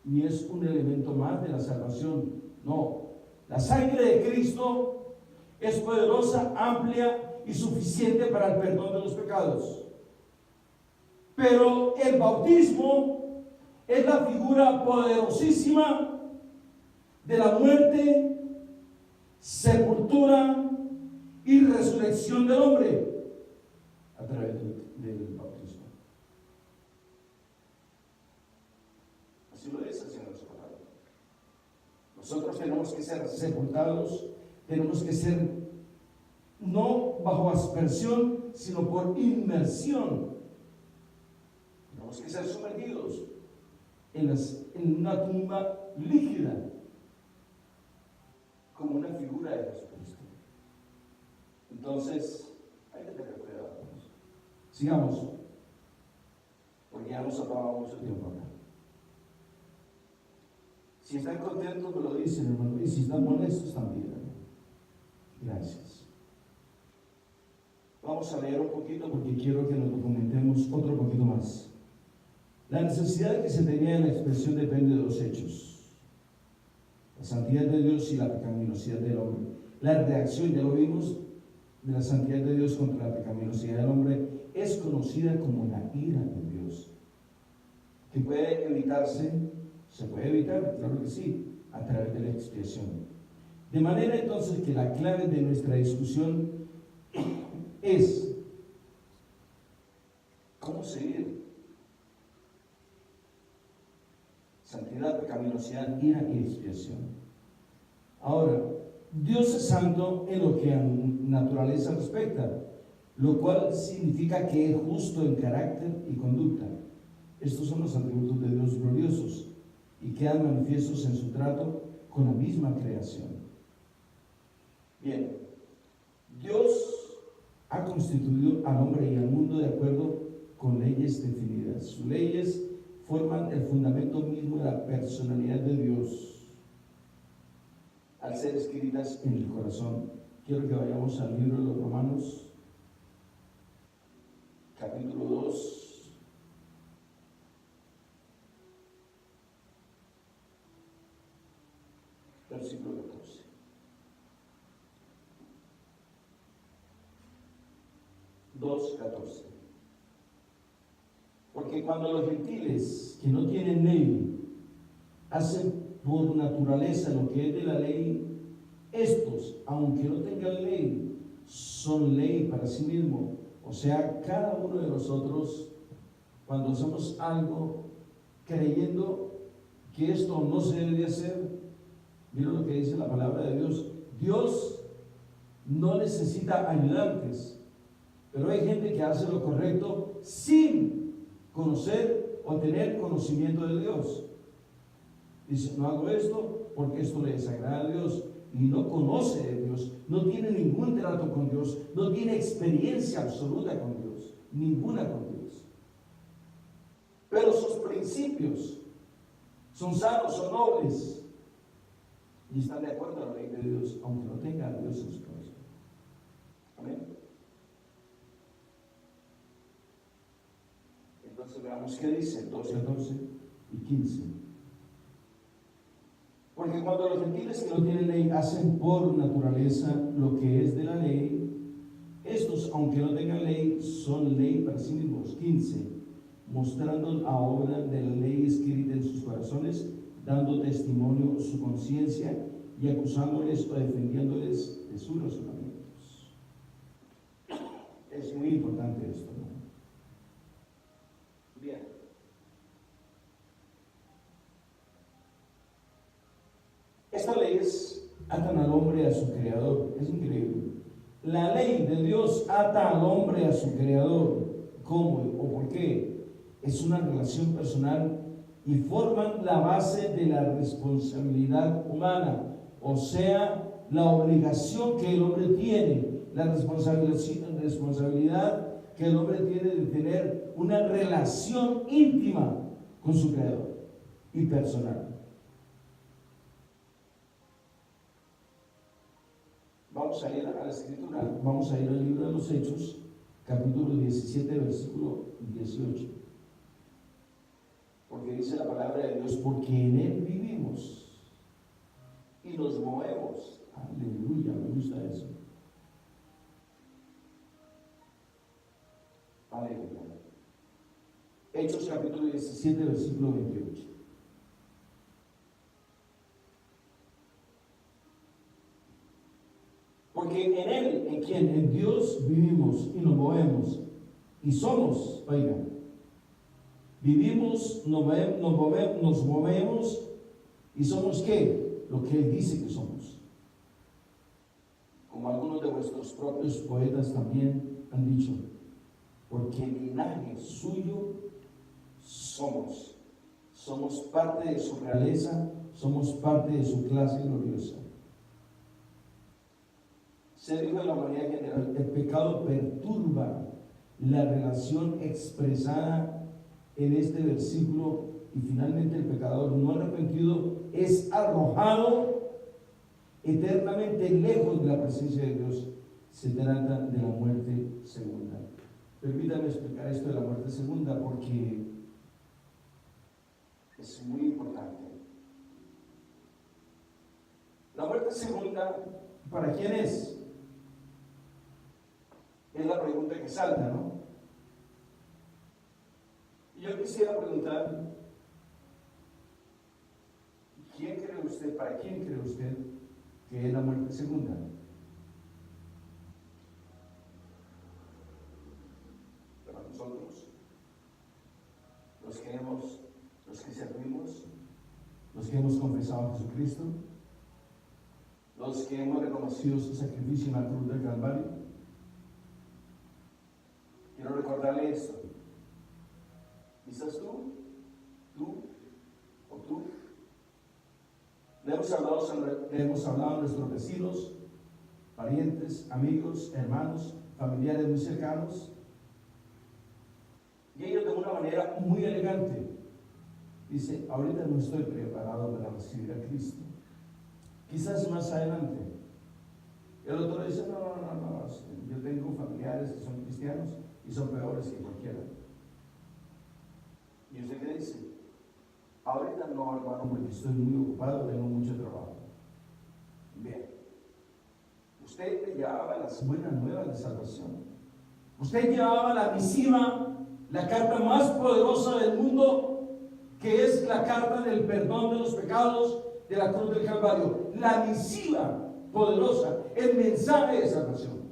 ni es un elemento más de la salvación. No, la sangre de Cristo es poderosa, amplia y suficiente para el perdón de los pecados. Pero el bautismo es la figura poderosísima de la muerte, sepultura y resurrección del hombre a través del bautismo. Así lo dice el Señor en su palabra. Nosotros tenemos que ser sepultados, tenemos que ser no bajo aspersión, sino por inmersión. Tenemos que ser sumergidos en una tumba líquida, como una figura de Jesucristo. Entonces, hay que tener cuidado. Sigamos, porque ya nos acabamos mucho tiempo acá. Si están contentos, me lo dicen, hermano, y si están molestos también, hermano. Gracias. Vamos a leer un poquito porque quiero que nos documentemos otro poquito más. La necesidad que se tenía en la expresión depende de los hechos. La santidad de Dios y la pecaminosidad del hombre. La reacción, ya lo vimos, de la santidad de Dios contra la pecaminosidad del hombre es conocida como la ira de Dios. ¿Que puede evitarse? Se puede evitar, claro que sí, a través de la expiación. De manera entonces que la clave de nuestra discusión es cómo seguir. Santidad, pecaminosidad, ira y expiación. Ahora, Dios es santo en lo que a naturaleza respecta, lo cual significa que es justo en carácter y conducta. Estos son los atributos de Dios gloriosos y quedan manifiestos en su trato con la misma creación. Bien, Dios ha constituido al hombre y al mundo de acuerdo con leyes definidas. Sus leyes forman el fundamento mismo de la personalidad de Dios al ser escritas en el corazón. Quiero que vayamos al libro de los Romanos, capítulo 2, versículo 14. Porque cuando los gentiles que no tienen ley hacen por naturaleza lo que es de la ley, estos, aunque no tengan ley, son ley para sí mismos. O sea, cada uno de nosotros, cuando hacemos algo creyendo que esto no se debe de hacer, miren lo que dice la palabra de Dios. Dios no necesita ayudantes, pero hay gente que hace lo correcto sin conocer o tener conocimiento de Dios. Dice, no hago esto porque esto le desagrada a Dios, y no conoce de Dios, no tiene ningún trato con Dios, no tiene experiencia absoluta con Dios, ninguna con Dios. Pero sus principios son sanos, son nobles, y están de acuerdo a la ley de Dios, aunque no tenga a Dios en su corazón. Amén. Entonces veamos qué dice 12, 14 y 15. Porque cuando los gentiles que no tienen ley hacen por naturaleza lo que es de la ley, estos, aunque no tengan ley, son ley para sí mismos. 15. Mostrando la obra de la ley escrita en sus corazones, dando testimonio su conciencia y acusándoles o defendiéndoles de sus razonamientos. Es muy importante esto, ¿no? Bien. Estas leyes atan al hombre a su creador. Es increíble. La ley de Dios ata al hombre a su creador. ¿Cómo o por qué? Es una relación personal y forman la base de la responsabilidad humana, o sea, la obligación que el hombre tiene, la responsabilidad que el hombre tiene de tener una relación íntima con su creador y personal. Vamos a ir a la escritura, vamos a ir al libro de los Hechos, capítulo 17, versículo 18. Porque dice la palabra de Dios, porque en Él vivimos y nos movemos. Aleluya, me gusta eso. Aleluya. Hechos capítulo 17, versículo 28. Porque en Él, ¿en quién? En Dios vivimos y nos movemos y somos, oigan, vivimos, nos movemos y somos ¿qué? Lo que Él dice que somos. Como algunos de vuestros propios poetas también han dicho, porque linaje suyo somos. Somos parte de su realeza, somos parte de su clase gloriosa. Se dijo en la humanidad general, el pecado perturba la relación expresada en este versículo y finalmente el pecador no arrepentido es arrojado eternamente lejos de la presencia de Dios. Se trata de la muerte segunda. Permítame explicar esto de la muerte segunda porque es muy importante. La muerte segunda, ¿para quién es? Es la pregunta que salta, ¿no? Y yo quisiera preguntar, ¿quién cree usted, para quién cree usted que es la muerte segunda? Para nosotros, los que servimos, los que hemos confesado a Jesucristo, los que hemos reconocido su sacrificio en la cruz del Calvario. Quiero recordarle esto. Quizás tú o tú, le hemos hablado a nuestros vecinos, parientes, amigos, hermanos, familiares muy cercanos, y ellos de una manera muy elegante dice: ahorita no estoy preparado para recibir a Cristo, quizás más adelante. El otro dice: no, yo tengo familiares que son cristianos y son peores que cualquiera. ¿Y usted qué dice? Ahorita no, hermano, porque estoy muy ocupado, tengo mucho trabajo. Bien, usted llevaba las buenas nuevas de salvación. Usted llevaba la misiva, la carta más poderosa del mundo, que es la carta del perdón de los pecados de la cruz del Calvario. La misiva poderosa, el mensaje de salvación.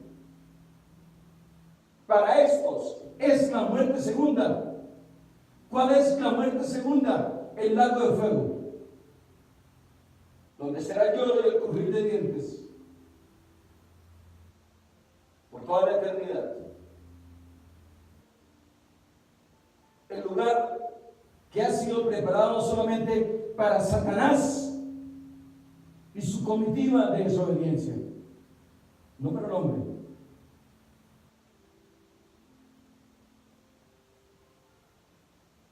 Para estos es la muerte segunda. ¿Cuál es la muerte segunda? El lago de fuego, donde será lloro y el crujir de dientes por toda la eternidad. El lugar que ha sido preparado solamente para Satanás y su comitiva de desobediencia, no para el hombre.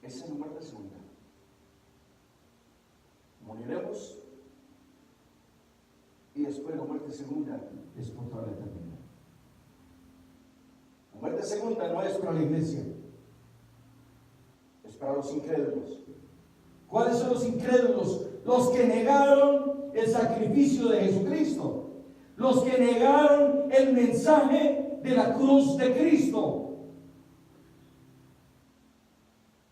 Esa es la muerte segunda. Moriremos y después la muerte segunda es por toda la eternidad. La muerte segunda no es para la iglesia, es para los incrédulos. ¿Cuáles son los incrédulos? Los que negaron el sacrificio de Jesucristo, los que negaron el mensaje de la cruz de Cristo.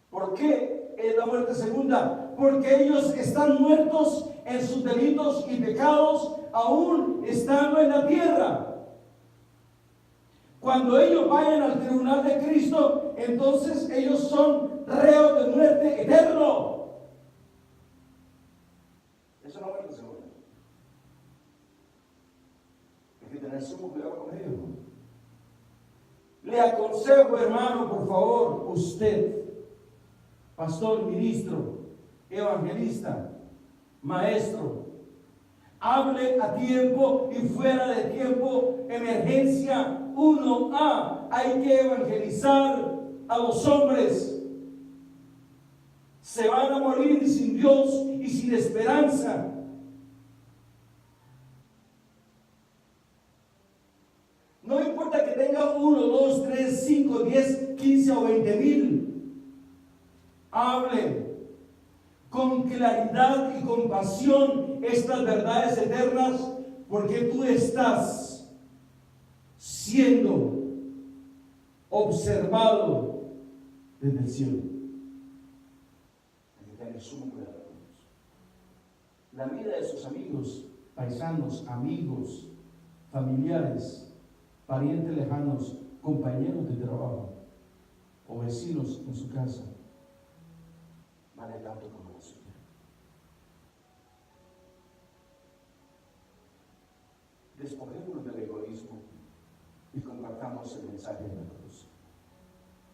¿Por qué es la muerte segunda? Porque ellos están muertos en sus delitos y pecados, aún estando en la tierra. Cuando ellos vayan al tribunal de Cristo, entonces ellos son reos de muerte eterno. Eso es la muerte segunda. Hay que tener sumo cuidado con ellos. Le aconsejo, hermano, por favor, usted, pastor, ministro, evangelista, maestro, hable a tiempo y fuera de tiempo. Emergencia 1A, hay que evangelizar a los hombres. Se van a morir sin Dios y sin esperanza. No importa que tenga 1, 2, 3, 5, 10, 15 o 20,000. Hable con claridad y con pasión estas verdades eternas, porque tú estás siendo observado desde el cielo. Hay que tener sumo cuidado con eso. La vida de sus amigos, paisanos, amigos, familiares, parientes lejanos, compañeros de trabajo o vecinos en su casa, vale tanto como la suya. Despojémonos del egoísmo y compartamos el mensaje de la cruz,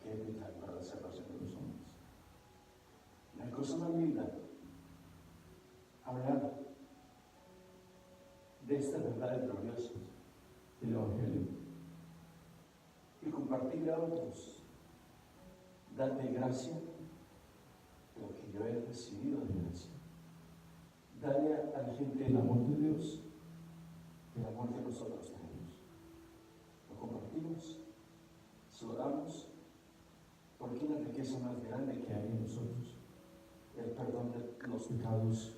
que es vital para la salvación de los hombres. No hay cosa más linda hablar de estas verdades gloriosas del Evangelio y compartir a otros, darte gracia lo que yo he recibido de gracia. Dale a la gente el amor de Dios, el amor que nosotros tenemos. Lo compartimos, se lo damos, porque es la riqueza más grande que hay en nosotros, el perdón de los pecados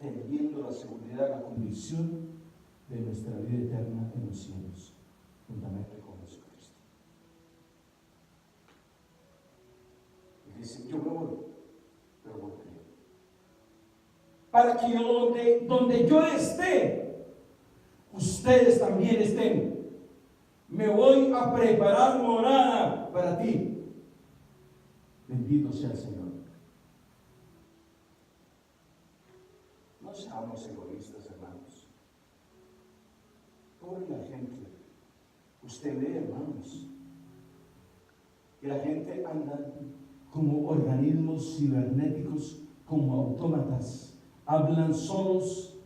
teniendo la seguridad, la convicción de nuestra vida eterna en los cielos, juntamente con Jesucristo. Y dice, yo me voy, pero volveré. Para que donde yo esté, ustedes también estén. Me voy a preparar morada para ti. Bendito sea el Señor. No seamos egoístas, hermanos. Pobre la gente. Usted ve, hermanos, que la gente anda como organismos cibernéticos, como autómatas. Hablan solos,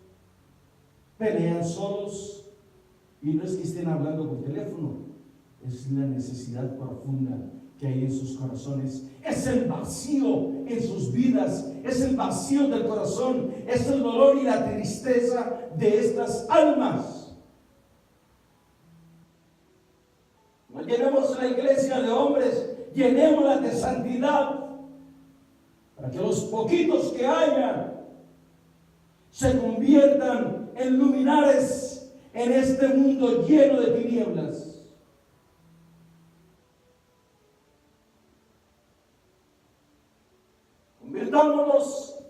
pelean solos. Y no es que estén hablando por teléfono, es la necesidad profunda que hay en sus corazones. Es el vacío en sus vidas, es el vacío del corazón, es el dolor y la tristeza de estas almas. No llenemos la iglesia de hombres, llenémosla de santidad, para que los poquitos que hayan se conviertan en luminares en este mundo lleno de tinieblas. Convirtámonos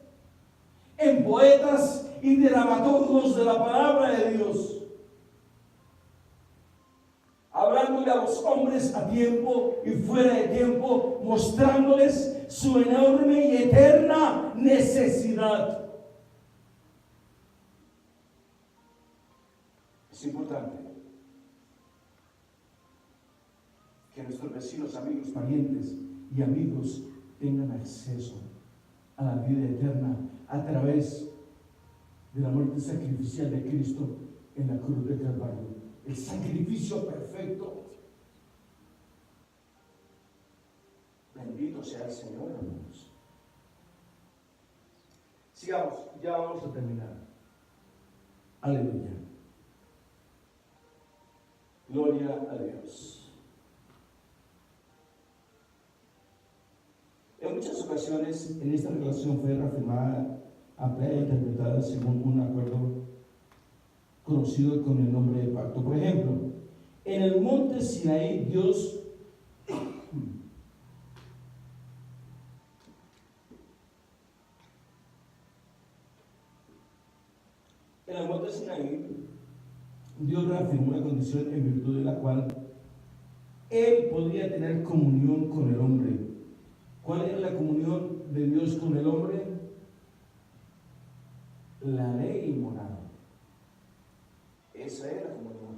en poetas y dramaturgos de la palabra de Dios, hablándole a los hombres a tiempo y fuera de tiempo, mostrándoles su enorme y eterna necesidad. Es importante que nuestros vecinos, amigos, parientes y amigos tengan acceso a la vida eterna a través de la muerte sacrificial de Cristo en la cruz de Calvario. El sacrificio perfecto. Bendito sea el Señor, hermanos. Sigamos, ya vamos a terminar. Aleluya. Gloria a Dios. En muchas ocasiones, en esta relación fue reafirmada, ampliada e interpretada según un acuerdo conocido con el nombre de pacto. Por ejemplo, en el monte Sinaí, Dios Dios reafirmó una condición en virtud de la cual Él podría tener comunión con el hombre. ¿Cuál era la comunión de Dios con el hombre? La ley moral. Esa era la comunión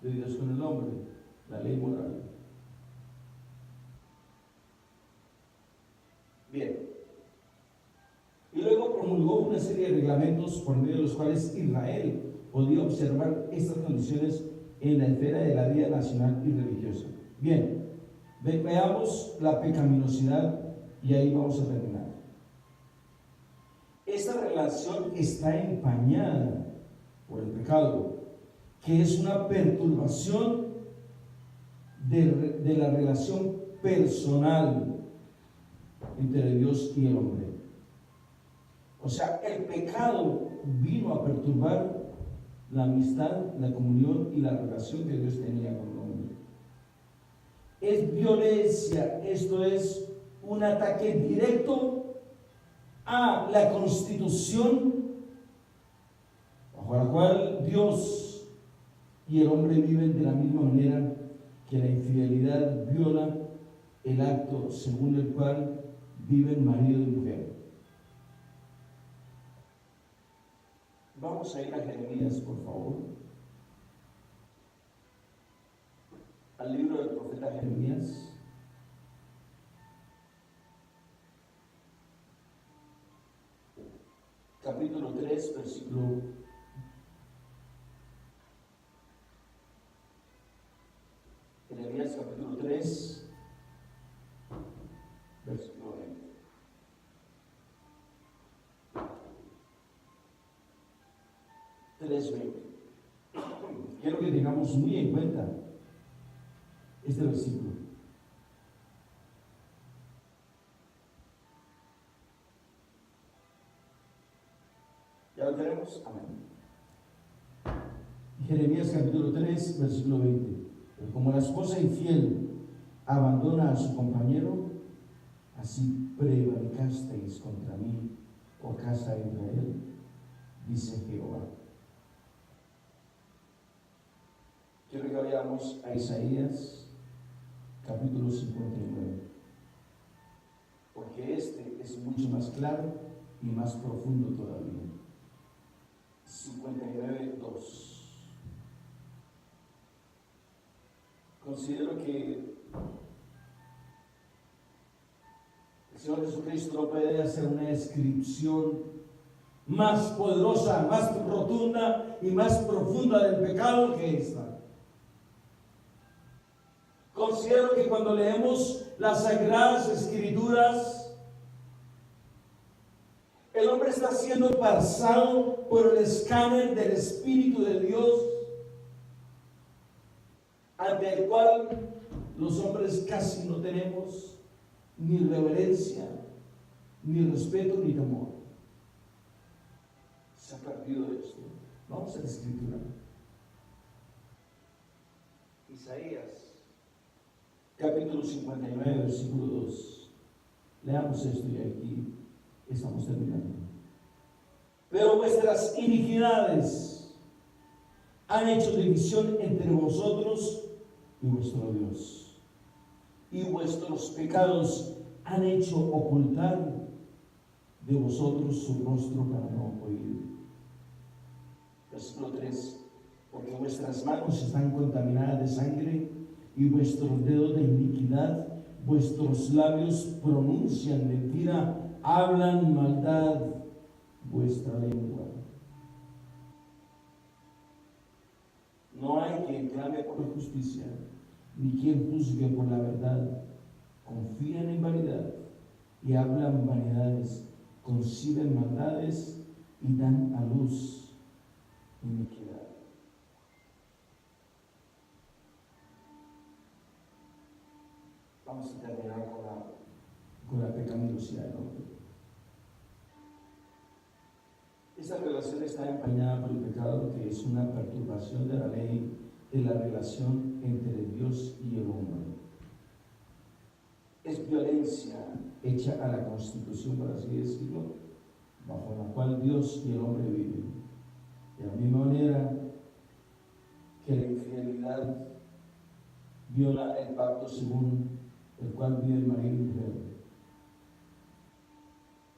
de Dios con el hombre, la ley moral. Bien. Y luego promulgó una serie de reglamentos por medio de los cuales Israel podía observar estas condiciones en la esfera de la vida nacional y religiosa. Bien, veamos la pecaminosidad y ahí vamos a terminar. Esta relación está empañada por el pecado, que es una perturbación de la relación personal entre Dios y el hombre. O sea, el pecado vino a perturbar la amistad, la comunión y la relación que Dios tenía con el hombre. Es violencia, esto es un ataque directo a la constitución bajo la cual Dios y el hombre viven de la misma manera que la infidelidad viola el acto según el cual viven marido y mujer. Vamos a ir a Jeremías, por favor. Al libro del profeta Jeremías. Capítulo 3, versículo 3, versículo 20. Quiero que tengamos muy en cuenta este versículo. ¿Ya lo tenemos? Amén. Jeremías capítulo 3, versículo 20. Pero como la esposa infiel abandona a su compañero, así prevaricasteis contra mí, oh casa de Israel, dice Jehová. Quiero que vayamos a Isaías capítulo 59, porque este es mucho más claro y más profundo todavía. 59, 2. Considero que el Señor Jesucristo no puede hacer una descripción más poderosa, más rotunda y más profunda del pecado que esta. Considero que cuando leemos las Sagradas Escrituras, el hombre está siendo pasado por el escáner del Espíritu de Dios, ante el cual los hombres casi no tenemos ni reverencia, ni respeto, ni temor. Se ha perdido esto. Vamos a la Escritura. Isaías, capítulo 59, versículo 2. Leamos esto y aquí estamos terminando. Pero vuestras iniquidades han hecho división entre vosotros y vuestro Dios, y vuestros pecados han hecho ocultar de vosotros su rostro para no oír. Versículo 3. Porque vuestras manos están contaminadas de sangre y vuestros dedos de iniquidad, vuestros labios pronuncian mentira, hablan maldad, vuestra lengua. No hay quien clame por justicia, ni quien juzgue por la verdad. Confían en vanidad y hablan vanidades, conciben maldades y dan a luz iniquidad. Vamos a terminar con la pecaminosidad del hombre. Esta relación está empañada por el pecado, que es una perturbación de la ley de la relación entre Dios y el hombre. Es violencia hecha a la constitución, por así decirlo, bajo la cual Dios y el hombre viven. De la misma manera que la infidelidad viola el pacto según el cual vive el marido y mujer.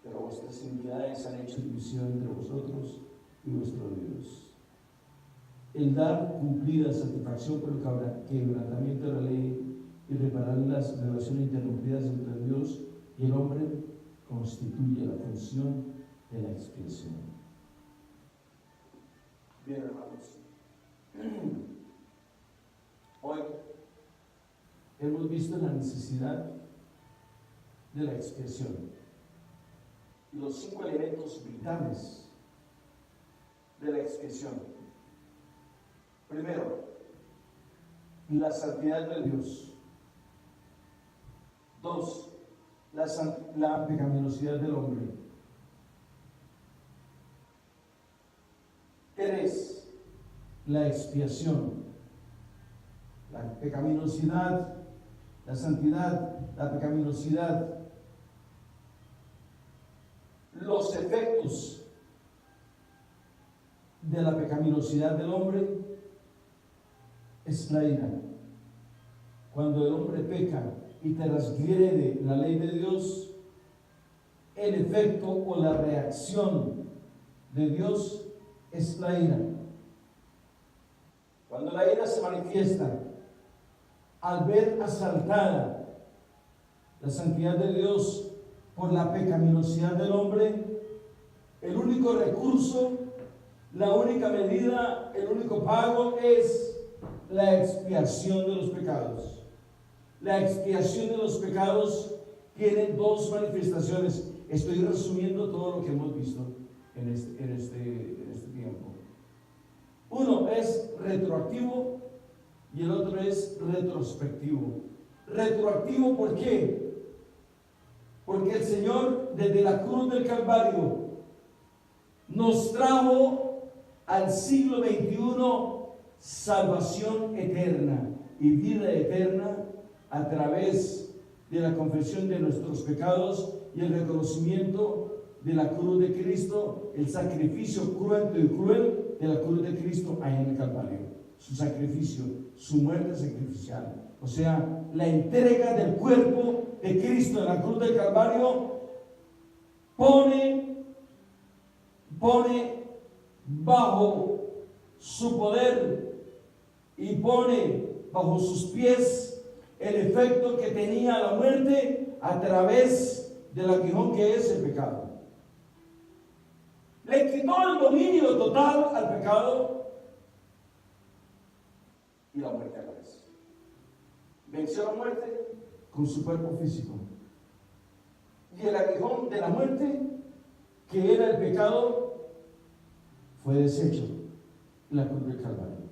Pero vuestras iniquidades han hecho división entre vosotros y vuestro Dios. El dar cumplida satisfacción por el quebrantamiento de la ley y reparar las relaciones interrumpidas entre Dios y el hombre constituye la función de la expiación. Bien, hermanos. Hoy hemos visto la necesidad de la expiación y los 5 elementos vitales de la expiación. Primero, la santidad de Dios. 2, la pecaminosidad del hombre. 3, la expiación. La pecaminosidad, la santidad, la pecaminosidad. Los efectos de la pecaminosidad del hombre es la ira. Cuando el hombre peca y transgrede la ley de Dios, el efecto o la reacción de Dios es la ira. Cuando la ira se manifiesta al ver asaltada la santidad de Dios por la pecaminosidad del hombre, el único recurso, la única medida, el único pago es la expiación de los pecados. La expiación de los pecados tiene 2 manifestaciones. Estoy resumiendo todo lo que hemos visto en este tiempo. Uno es retroactivo y el otro es retrospectivo. Retroactivo, ¿por qué? Porque el Señor desde la cruz del Calvario nos trajo al siglo XXI salvación eterna y vida eterna a través de la confesión de nuestros pecados y el reconocimiento de la cruz de Cristo, el sacrificio cruento y cruel de la cruz de Cristo ahí en el Calvario. Su sacrificio, su muerte sacrificial. O sea, la entrega del cuerpo de Cristo en la cruz del Calvario pone bajo su poder y pone bajo sus pies el efecto que tenía la muerte a través del aguijón que es el pecado. Le quitó el dominio total al pecado y la muerte a la vez. Venció la muerte con su cuerpo físico. Y el aguijón de la muerte, que era el pecado, fue deshecho en la cruz del Calvario.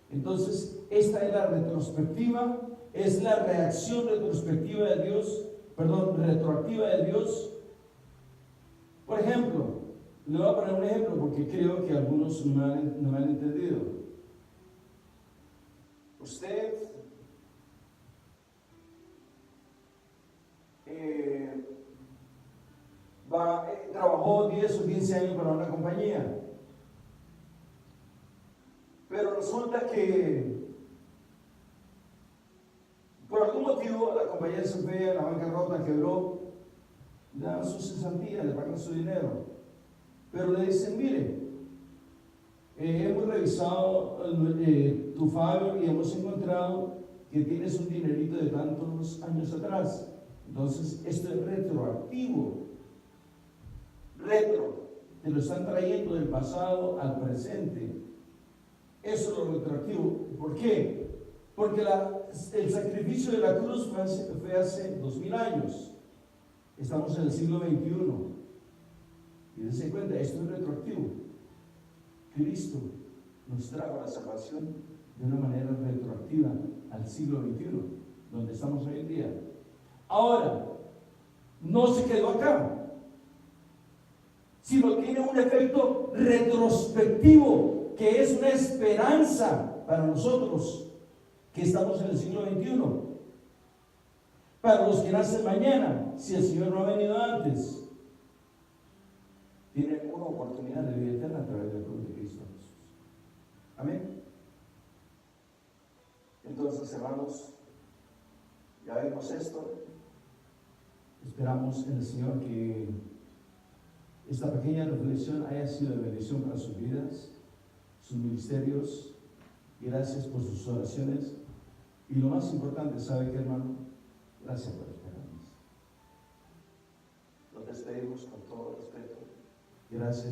Entonces, esta es la retrospectiva, es la reacción retrospectiva de Dios, retroactiva de Dios. Por ejemplo, le voy a poner un ejemplo porque creo que algunos no me han entendido. Usted trabajó 10 o 15 años para una compañía, pero resulta que por algún motivo la compañía se fue a la bancarrota, quebró, le dan su cesantía, le pagan su dinero, pero le dicen: mire, hemos revisado tu file y hemos encontrado que tienes un dinerito de tantos años atrás. Entonces, esto es retroactivo. Te lo están trayendo del pasado al presente. Eso es lo retroactivo. ¿Por qué? Porque el sacrificio de la cruz fue hace 2000 años. Estamos en el siglo XXI. Y dense cuenta, esto es retroactivo. Cristo nos trajo la salvación de una manera retroactiva al siglo XXI, donde estamos hoy en día. Ahora, no se quedó acá, sino tiene un efecto retrospectivo, que es una esperanza para nosotros que estamos en el siglo XXI. Para los que nacen mañana, si el Señor no ha venido antes, tienen una oportunidad de vida eterna a través de la cruz de Cristo Jesús. Amén. Entonces, hermanos, ya vimos esto. Esperamos en el Señor que esta pequeña reflexión haya sido de bendición para sus vidas, sus ministerios. Gracias por sus oraciones. Y lo más importante, ¿sabe qué, hermano? Gracias por esperarnos. Nos despedimos con todo respeto. Gracias.